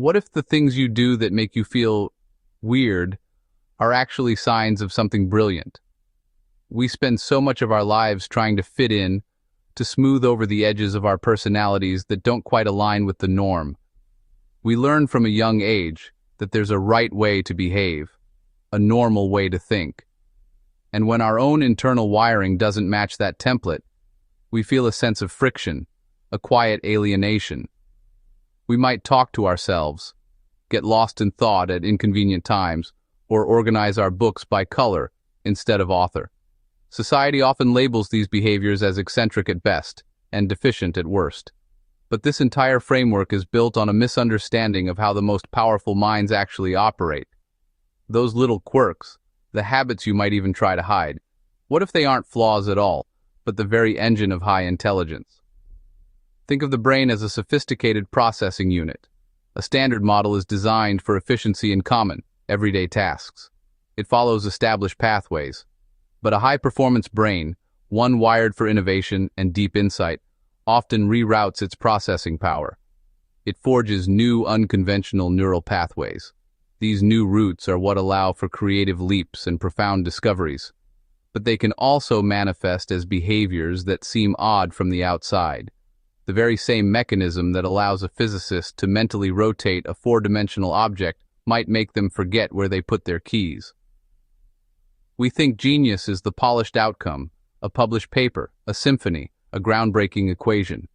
What if the things you do that make you feel weird are actually signs of something brilliant? We spend so much of our lives trying to fit in, to smooth over the edges of our personalities that don't quite align with the norm. We learn from a young age that there's a right way to behave, a normal way to think. And when our own internal wiring doesn't match that template, we feel a sense of friction, a quiet alienation. We might talk to ourselves, get lost in thought at inconvenient times, or organize our books by color instead of author. Society often labels these behaviors as eccentric at best and deficient at worst. But this entire framework is built on a misunderstanding of how the most powerful minds actually operate. Those little quirks, the habits you might even try to hide, what if they aren't flaws at all, but the very engine of high intelligence? Think of the brain as a sophisticated processing unit. A standard model is designed for efficiency in common, everyday tasks. It follows established pathways. But a high-performance brain, one wired for innovation and deep insight, often reroutes its processing power. It forges new, unconventional neural pathways. These new routes are what allow for creative leaps and profound discoveries. But they can also manifest as behaviors that seem odd from the outside. The very same mechanism that allows a physicist to mentally rotate a four-dimensional object might make them forget where they put their keys. We think genius is the polished outcome, a published paper, a symphony, a groundbreaking equation.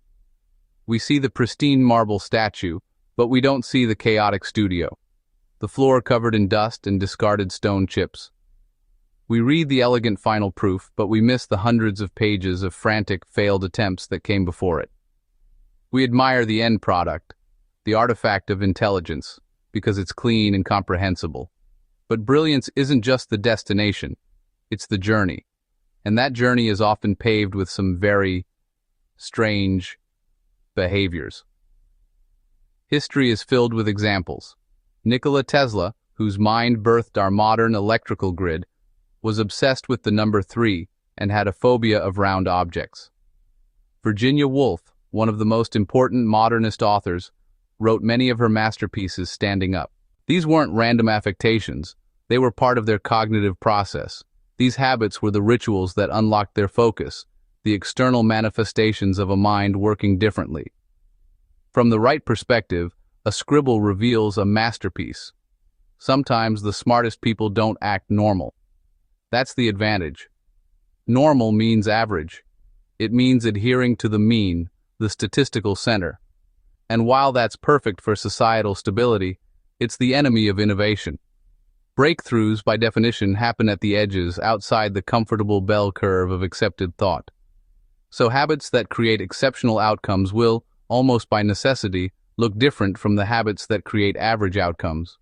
We see the pristine marble statue, but we don't see the chaotic studio, the floor covered in dust and discarded stone chips. We read the elegant final proof, but we miss the hundreds of pages of frantic, failed attempts that came before it. We admire the end product, the artifact of intelligence, because it's clean and comprehensible. But brilliance isn't just the destination, it's the journey. And that journey is often paved with some very strange behaviors. History is filled with examples. Nikola Tesla, whose mind birthed our modern electrical grid, was obsessed with the number 3 and had a phobia of round objects. Virginia Woolf, one of the most important modernist authors, wrote many of her masterpieces standing up. These weren't random affectations, they were part of their cognitive process. These habits were the rituals that unlocked their focus, the external manifestations of a mind working differently. From the right perspective, a scribble reveals a masterpiece. Sometimes the smartest people don't act normal. That's the advantage. Normal means average. It means adhering to the mean, the statistical center. And while that's perfect for societal stability, it's the enemy of innovation. Breakthroughs, by definition, happen at the edges, outside the comfortable bell curve of accepted thought. So habits that create exceptional outcomes will, almost by necessity, look different from the habits that create average outcomes.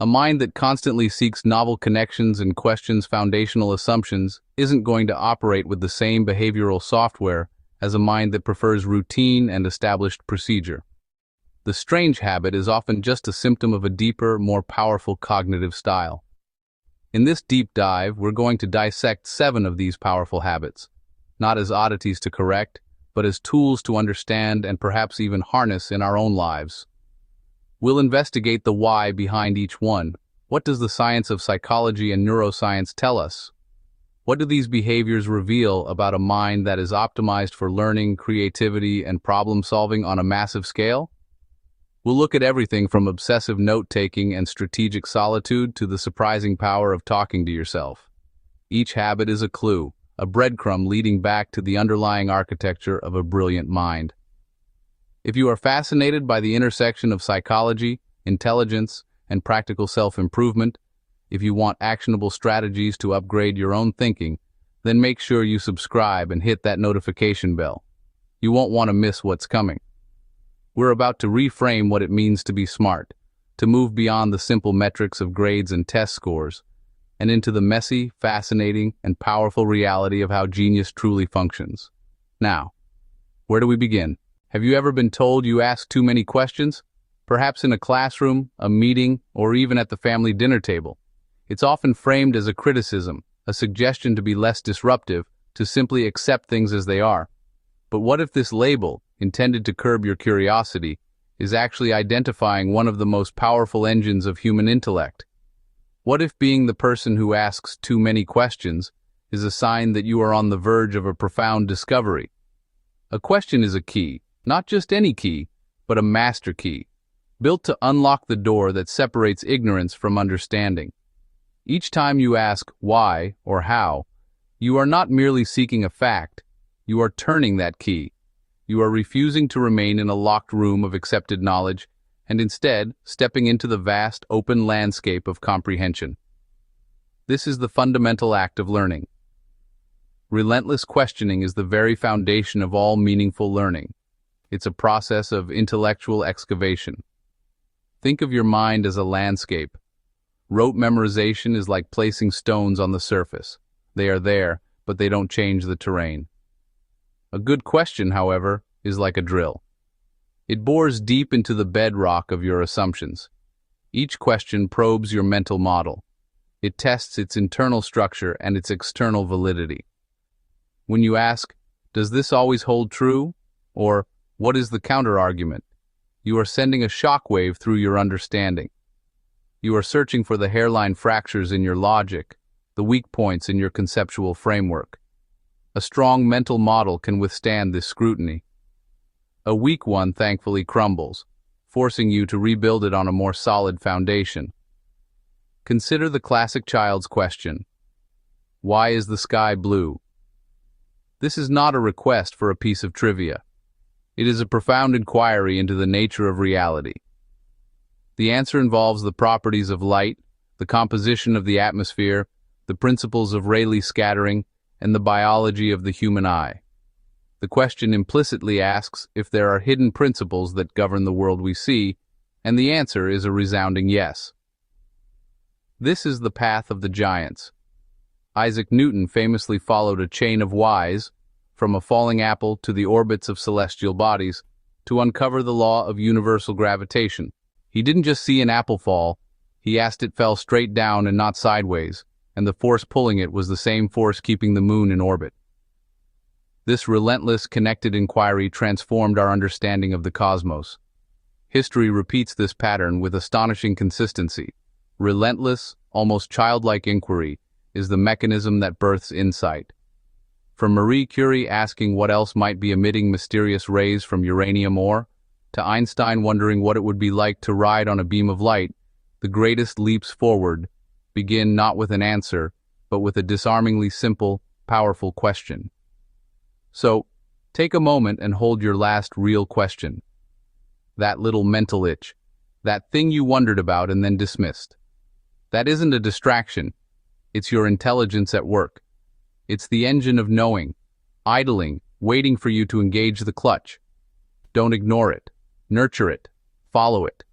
A mind that constantly seeks novel connections and questions foundational assumptions isn't going to operate with the same behavioral software as a mind that prefers routine and established procedure. The strange habit is often just a symptom of a deeper, more powerful cognitive style. In this deep dive, we're going to dissect 7 of these powerful habits, not as oddities to correct, but as tools to understand and perhaps even harness in our own lives. We'll investigate the why behind each one. What does the science of psychology and neuroscience tell us? What do these behaviors reveal about a mind that is optimized for learning, creativity, and problem-solving on a massive scale? We'll look at everything from obsessive note-taking and strategic solitude to the surprising power of talking to yourself. Each habit is a clue, a breadcrumb leading back to the underlying architecture of a brilliant mind. If you are fascinated by the intersection of psychology, intelligence, and practical self-improvement, if you want actionable strategies to upgrade your own thinking, then make sure you subscribe and hit that notification bell. You won't want to miss what's coming. We're about to reframe what it means to be smart, to move beyond the simple metrics of grades and test scores, and into the messy, fascinating, and powerful reality of how genius truly functions. Now, where do we begin? Have you ever been told you ask too many questions? Perhaps in a classroom, a meeting, or even at the family dinner table. It's often framed as a criticism, a suggestion to be less disruptive, to simply accept things as they are. But what if this label, intended to curb your curiosity, is actually identifying one of the most powerful engines of human intellect. What if being the person who asks too many questions is a sign that you are on the verge of a profound discovery? A question is a key, not just any key, but a master key, built to unlock the door that separates ignorance from understanding. Each time you ask why or how, you are not merely seeking a fact, you are turning that key. You are refusing to remain in a locked room of accepted knowledge and instead stepping into the vast, open landscape of comprehension. This is the fundamental act of learning. Relentless questioning is the very foundation of all meaningful learning. It's a process of intellectual excavation. Think of your mind as a landscape. Rote memorization is like placing stones on the surface. They are there, but they don't change the terrain. A good question, however, is like a drill. It bores deep into the bedrock of your assumptions. Each question probes your mental model. It tests its internal structure and its external validity. When you ask, "Does this always hold true?" or "What is the counter-argument?" you are sending a shockwave through your understanding. You are searching for the hairline fractures in your logic, the weak points in your conceptual framework. A strong mental model can withstand this scrutiny. A weak one thankfully crumbles, forcing you to rebuild it on a more solid foundation. Consider the classic child's question: why is the sky blue? This is not a request for a piece of trivia. It is a profound inquiry into the nature of reality. The answer involves the properties of light, the composition of the atmosphere, the principles of Rayleigh scattering, and the biology of the human eye. The question implicitly asks if there are hidden principles that govern the world we see, and the answer is a resounding yes. This is the path of the giants. Isaac Newton famously followed a chain of whys, from a falling apple to the orbits of celestial bodies, to uncover the law of universal gravitation. He didn't just see an apple fall, he asked it fell straight down and not sideways, and the force pulling it was the same force keeping the moon in orbit. This relentless, connected inquiry transformed our understanding of the cosmos. History repeats this pattern with astonishing consistency. Relentless, almost childlike inquiry is the mechanism that births insight. From Marie Curie asking what else might be emitting mysterious rays from uranium ore, to Einstein wondering what it would be like to ride on a beam of light, the greatest leaps forward begin not with an answer, but with a disarmingly simple, powerful question. So, take a moment and hold your last real question. That little mental itch, that thing you wondered about and then dismissed. That isn't a distraction, it's your intelligence at work. It's the engine of knowing, idling, waiting for you to engage the clutch. Don't ignore it, nurture it, follow it.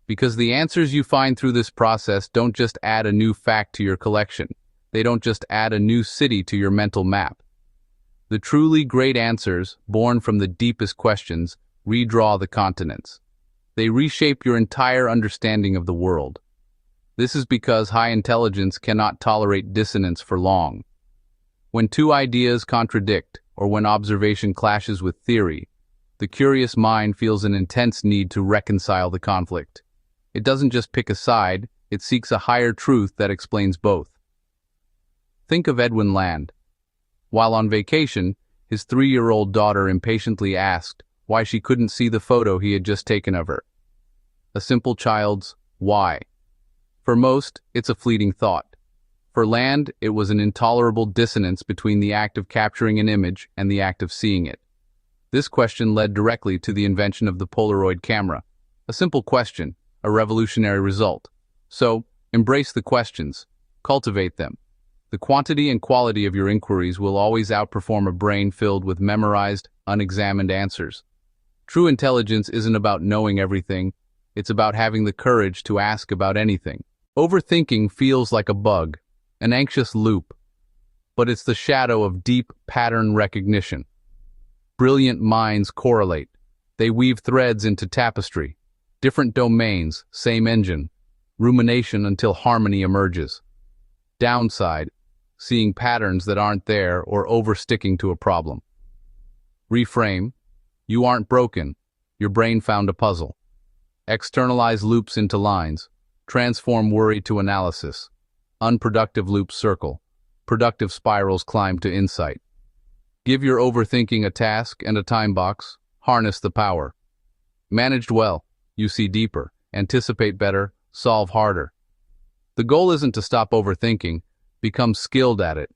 Because the answers you find through this process don't just add a new fact to your collection, they don't just add a new city to your mental map. The truly great answers, born from the deepest questions, redraw the continents. They reshape your entire understanding of the world. This is because high intelligence cannot tolerate dissonance for long. When two ideas contradict, or when observation clashes with theory, the curious mind feels an intense need to reconcile the conflict. It doesn't just pick a side, it seeks a higher truth that explains both. Think of Edwin Land. While on vacation, his 3-year-old daughter impatiently asked why she couldn't see the photo he had just taken of her. A simple child's why. For most, it's a fleeting thought. For Land, it was an intolerable dissonance between the act of capturing an image and the act of seeing it. This question led directly to the invention of the Polaroid camera. A simple question, a revolutionary result. So, embrace the questions, cultivate them. The quantity and quality of your inquiries will always outperform a brain filled with memorized, unexamined answers. True intelligence isn't about knowing everything, it's about having the courage to ask about anything. Overthinking feels like a bug, an anxious loop, but it's the shadow of deep pattern recognition. Brilliant minds correlate. They weave threads into tapestry. Different domains, same engine. Rumination until harmony emerges. Downside, seeing patterns that aren't there or oversticking to a problem. Reframe. You aren't broken. Your brain found a puzzle. Externalize loops into lines. Transform worry to analysis. Unproductive loops circle. Productive spirals climb to insight. Give your overthinking a task and a time box. Harness the power. Managed well, you see deeper, anticipate better, solve harder. The goal isn't to stop overthinking. Become skilled at it.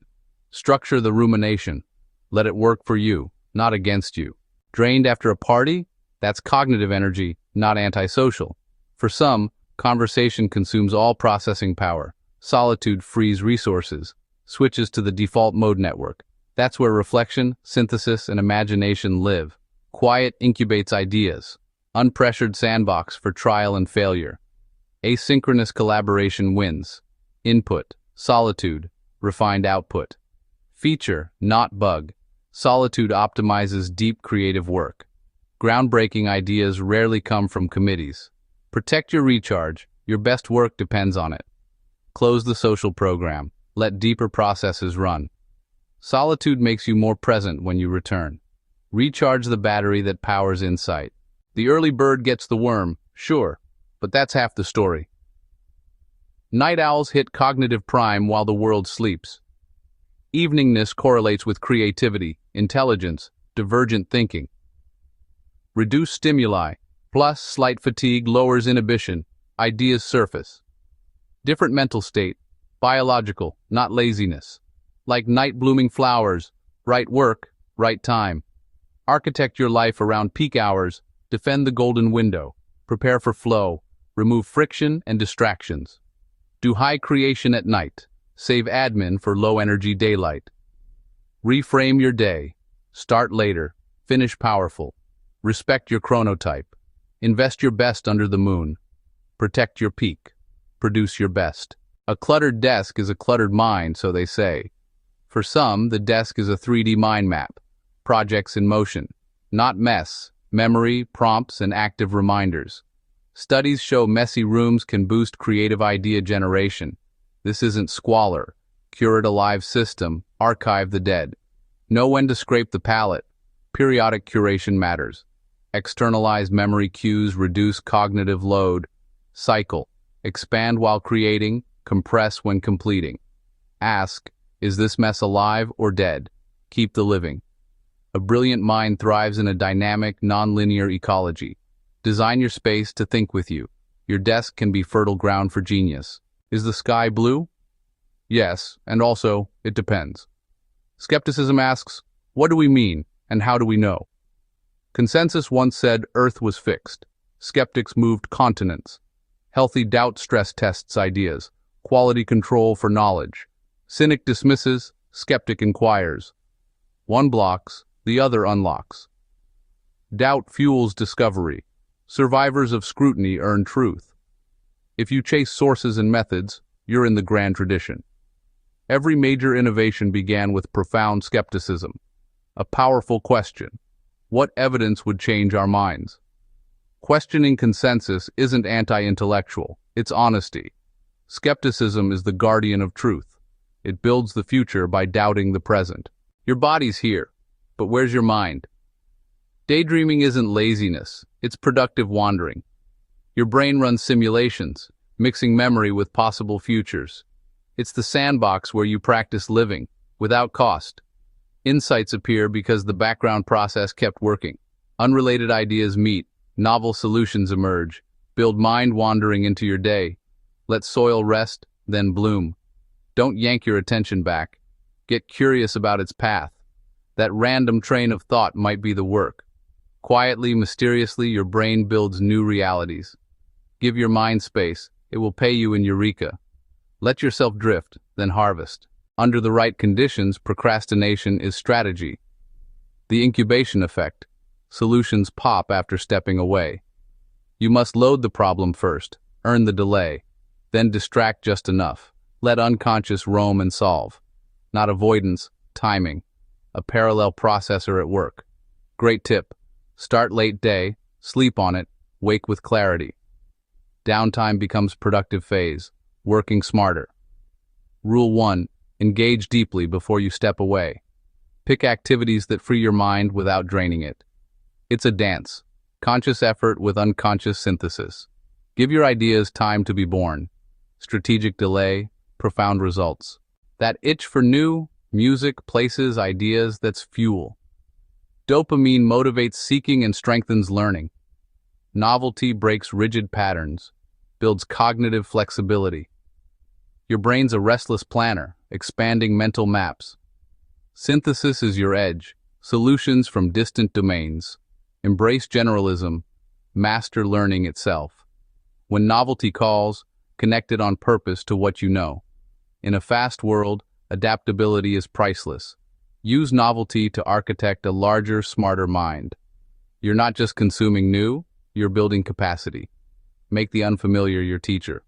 Structure the rumination. Let it work for you, not against you. Drained after a party? That's cognitive energy, not antisocial. For some, conversation consumes all processing power. Solitude frees resources, switches to the default mode network. That's where reflection, synthesis, and imagination live. Quiet incubates ideas. Unpressured sandbox for trial and failure. Asynchronous collaboration wins. Input, solitude, refined output. Feature, not bug. Solitude optimizes deep creative work. Groundbreaking ideas rarely come from committees. Protect your recharge. Your best work depends on it. Close the social program. Let deeper processes run. Solitude makes you more present when you return. Recharge the battery that powers insight. The early bird gets the worm, sure, but that's half the story. Night owls hit cognitive prime while the world sleeps. Eveningness correlates with creativity, intelligence, divergent thinking. Reduce stimuli, plus slight fatigue lowers inhibition, ideas surface. Different mental state, biological, not laziness. Like night blooming flowers, right work, right time. Architect your life around peak hours, defend the golden window, prepare for flow, remove friction and distractions. Do high creation at night, save admin for low-energy daylight. Reframe your day, start later, finish powerful. Respect your chronotype. Invest your best under the moon. Protect your peak. Produce your best. A cluttered desk is a cluttered mind, so they say. For some, the desk is a 3D mind map. Projects in motion. Not mess, memory, prompts, and active reminders. Studies show messy rooms can boost creative idea generation. This isn't squalor. Curate a live system. Archive the dead. Know when to scrape the palette. Periodic curation matters. Externalize memory cues, reduce cognitive load. Cycle. Expand while creating, compress when completing. Ask, is this mess alive or dead? Keep the living. A brilliant mind thrives in a dynamic, non-linear ecology. Design your space to think with you. Your desk can be fertile ground for genius. Is the sky blue? Yes, and also, it depends. Skepticism asks, what do we mean, and how do we know? Consensus once said Earth was fixed. Skeptics moved continents. Healthy doubt stress tests ideas. Quality control for knowledge. Cynic dismisses, skeptic inquires. One blocks, the other unlocks. Doubt fuels discovery. Survivors of scrutiny earn truth. If you chase sources and methods, you're in the grand tradition. Every major innovation began with profound skepticism. A powerful question. What evidence would change our minds? Questioning consensus isn't anti-intellectual, it's honesty. Skepticism is the guardian of truth. It builds the future by doubting the present. Your body's here, but where's your mind? Daydreaming isn't laziness, it's productive wandering. Your brain runs simulations, mixing memory with possible futures. It's the sandbox where you practice living, without cost. Insights appear because the background process kept working. Unrelated ideas meet, novel solutions emerge. Build mind wandering into your day. Let soil rest, then bloom. Don't yank your attention back. Get curious about its path. That random train of thought might be the work. Quietly, mysteriously, your brain builds new realities. Give your mind space. It will pay you in eureka. Let yourself drift, then harvest. Under the right conditions, procrastination is strategy. The incubation effect. Solutions pop after stepping away. You must load the problem first, earn the delay, then distract just enough. Let unconscious roam and solve. Not avoidance, timing. A parallel processor at work. Great tip. Start late day, sleep on it, wake with clarity. Downtime becomes productive phase, working smarter. Rule 1. Engage deeply before you step away. Pick activities that free your mind without draining it. It's a dance. Conscious effort with unconscious synthesis. Give your ideas time to be born. Strategic delay, profound results. That itch for new, music, places, ideas, that's fuel. Dopamine motivates seeking and strengthens learning. Novelty breaks rigid patterns, builds cognitive flexibility. Your brain's a restless planner, expanding mental maps. Synthesis is your edge, solutions from distant domains. Embrace generalism, master learning itself. When novelty calls, connect it on purpose to what you know. In a fast world, adaptability is priceless. Use novelty to architect a larger, smarter mind. You're not just consuming new, you're building capacity. Make the unfamiliar your teacher.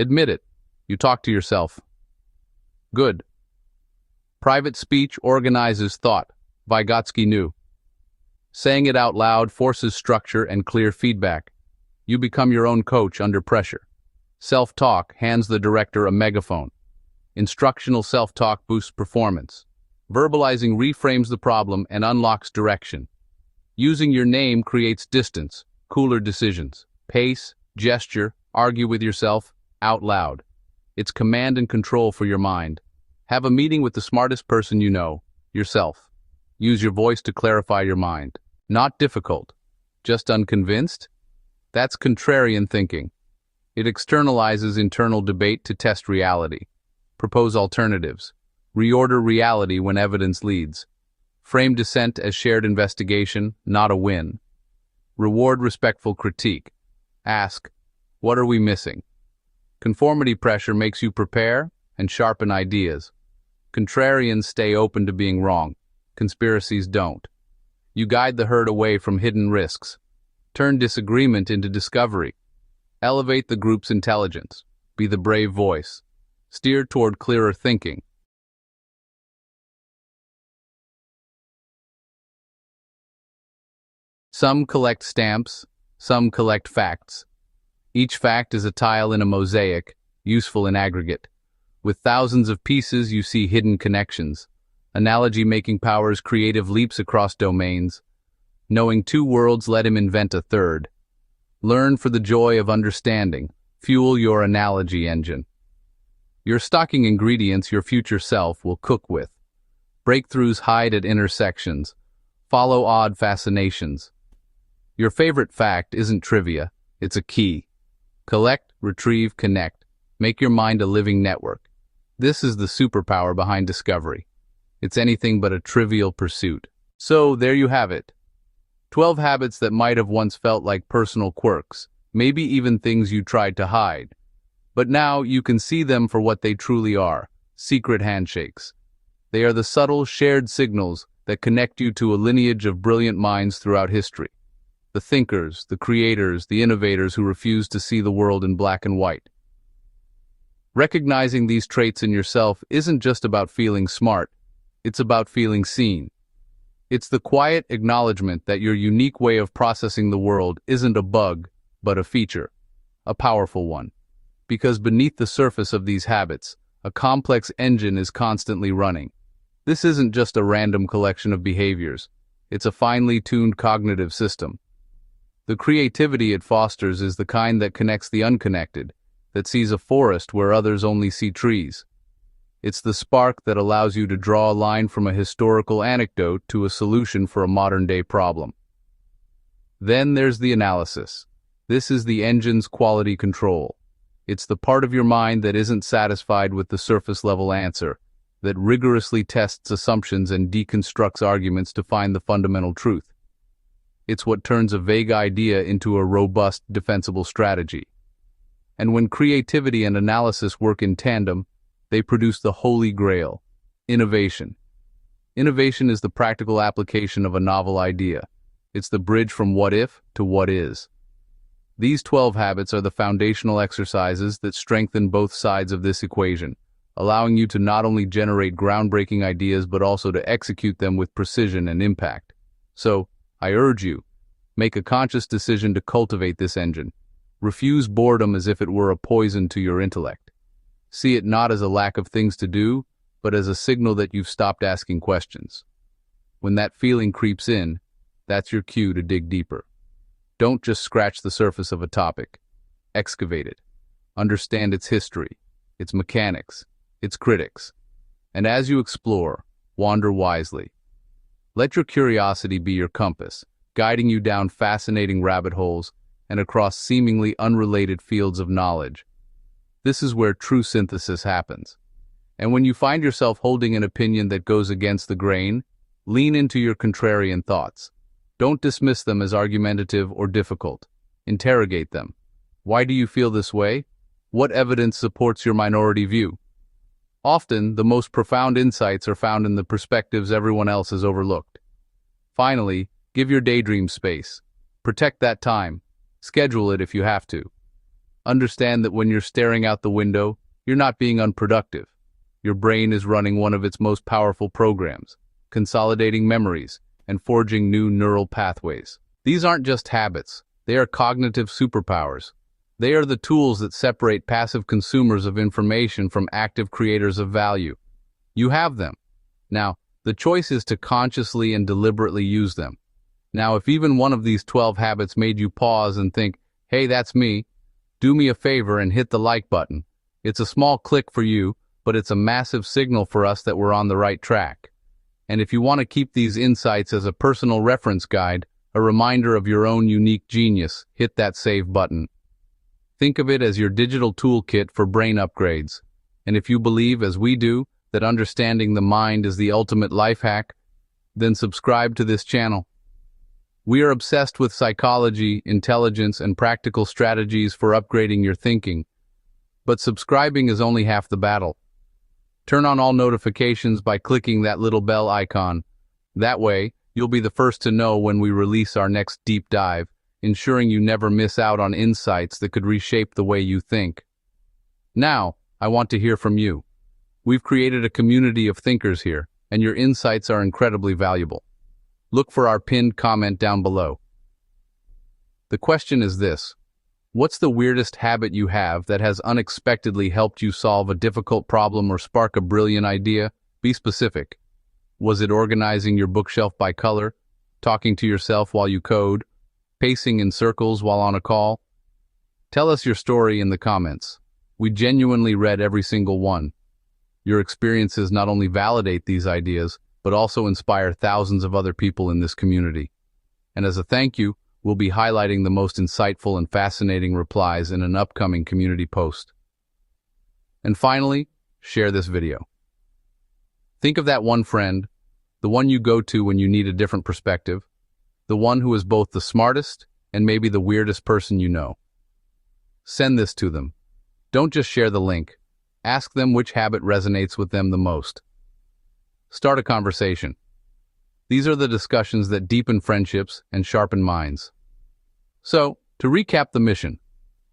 Admit it. You talk to yourself. Good. Private speech organizes thought. Vygotsky knew. Saying it out loud forces structure and clear feedback. You become your own coach under pressure. Self-talk hands the director a megaphone. Instructional self-talk boosts performance. Verbalizing reframes the problem and unlocks direction. Using your name creates distance, cooler decisions. Pace, gesture, argue with yourself, out loud. It's command and control for your mind. Have a meeting with the smartest person you know, yourself. Use your voice to clarify your mind. Not difficult. Just unconvinced? That's contrarian thinking. It externalizes internal debate to test reality. Propose alternatives. Reorder reality when evidence leads. Frame dissent as shared investigation, not a win. Reward respectful critique. Ask, what are we missing? Conformity pressure makes you prepare and sharpen ideas. Contrarians stay open to being wrong. Conspiracies don't. You guide the herd away from hidden risks. Turn disagreement into discovery. Elevate the group's intelligence. Be the brave voice. Steer toward clearer thinking. Some collect stamps, some collect facts. Each fact is a tile in a mosaic, useful in aggregate. With thousands of pieces, you see hidden connections. Analogy-making powers creative leaps across domains. Knowing two worlds, let him invent a third. Learn for the joy of understanding. Fuel your analogy engine. You're stocking ingredients your future self will cook with. Breakthroughs hide at intersections. Follow odd fascinations. Your favorite fact isn't trivia, it's a key. Collect, retrieve, connect. Make your mind a living network. This is the superpower behind discovery. It's anything but a trivial pursuit. So, there you have it. 12 habits that might have once felt like personal quirks, maybe even things you tried to hide. But now you can see them for what they truly are, secret handshakes. They are the subtle, shared signals that connect you to a lineage of brilliant minds throughout history. The thinkers, the creators, the innovators who refuse to see the world in black and white. Recognizing these traits in yourself isn't just about feeling smart, it's about feeling seen. It's the quiet acknowledgement that your unique way of processing the world isn't a bug, but a feature, a powerful one. Because beneath the surface of these habits, a complex engine is constantly running. This isn't just a random collection of behaviors, it's a finely tuned cognitive system. The creativity it fosters is the kind that connects the unconnected, that sees a forest where others only see trees. It's the spark that allows you to draw a line from a historical anecdote to a solution for a modern-day problem. Then there's the analysis. This is the engine's quality control. It's the part of your mind that isn't satisfied with the surface-level answer, that rigorously tests assumptions and deconstructs arguments to find the fundamental truth. It's what turns a vague idea into a robust, defensible strategy. And when creativity and analysis work in tandem, they produce the holy grail, innovation. Innovation is the practical application of a novel idea. It's the bridge from what if to what is. These 12 habits are the foundational exercises that strengthen both sides of this equation, allowing you to not only generate groundbreaking ideas but also to execute them with precision and impact. So, I urge you, make a conscious decision to cultivate this engine. Refuse boredom as if it were a poison to your intellect. See it not as a lack of things to do, but as a signal that you've stopped asking questions. When that feeling creeps in, that's your cue to dig deeper. Don't just scratch the surface of a topic. Excavate it. Understand its history, its mechanics, its critics. And as you explore, wander wisely. Let your curiosity be your compass, guiding you down fascinating rabbit holes and across seemingly unrelated fields of knowledge. This is where true synthesis happens. And when you find yourself holding an opinion that goes against the grain, lean into your contrarian thoughts. Don't dismiss them as argumentative or difficult. Interrogate them. Why do you feel this way? What evidence supports your minority view? Often, the most profound insights are found in the perspectives everyone else has overlooked. Finally, give your daydream space. Protect that time. Schedule it if you have to. Understand that when you're staring out the window, you're not being unproductive. Your brain is running one of its most powerful programs, consolidating memories and forging new neural pathways. These aren't just habits, they are cognitive superpowers. They are the tools that separate passive consumers of information from active creators of value. You have them. Now, the choice is to consciously and deliberately use them. Now, if even one of these 12 habits made you pause and think, hey, that's me, do me a favor and hit the like button. It's a small click for you, but it's a massive signal for us that we're on the right track. And if you want to keep these insights as a personal reference guide, a reminder of your own unique genius, hit that save button. Think of it as your digital toolkit for brain upgrades. And if you believe, as we do, that understanding the mind is the ultimate life hack, then subscribe to this channel. We are obsessed with psychology, intelligence, and practical strategies for upgrading your thinking. But subscribing is only half the battle. Turn on all notifications by clicking that little bell icon. That way, you'll be the first to know when we release our next deep dive, ensuring you never miss out on insights that could reshape the way you think. Now, I want to hear from you. We've created a community of thinkers here, and your insights are incredibly valuable. Look for our pinned comment down below. The question is this: what's the weirdest habit you have that has unexpectedly helped you solve a difficult problem or spark a brilliant idea? Be specific. Was it organizing your bookshelf by color, talking to yourself while you code, pacing in circles while on a call? Tell us your story in the comments. We genuinely read every single one. Your experiences not only validate these ideas, but also inspire thousands of other people in this community. And as a thank you, we'll be highlighting the most insightful and fascinating replies in an upcoming community post. And finally, share this video. Think of that one friend, the one you go to when you need a different perspective, the one who is both the smartest and maybe the weirdest person you know. Send this to them. Don't just share the link. Ask them which habit resonates with them the most. Start a conversation. These are the discussions that deepen friendships and sharpen minds. So, to recap the mission,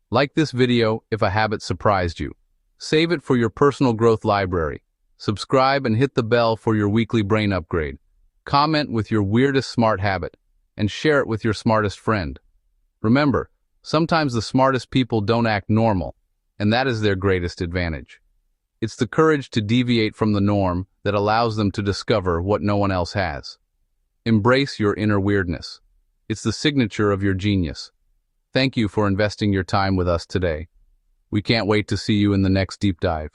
like this video if a habit surprised you. Save it for your personal growth library. Subscribe and hit the bell for your weekly brain upgrade. Comment with your weirdest smart habit, and share it with your smartest friend. Remember, sometimes the smartest people don't act normal, and that is their greatest advantage. It's the courage to deviate from the norm that allows them to discover what no one else has. Embrace your inner weirdness. It's the signature of your genius. Thank you for investing your time with us today. We can't wait to see you in the next deep dive.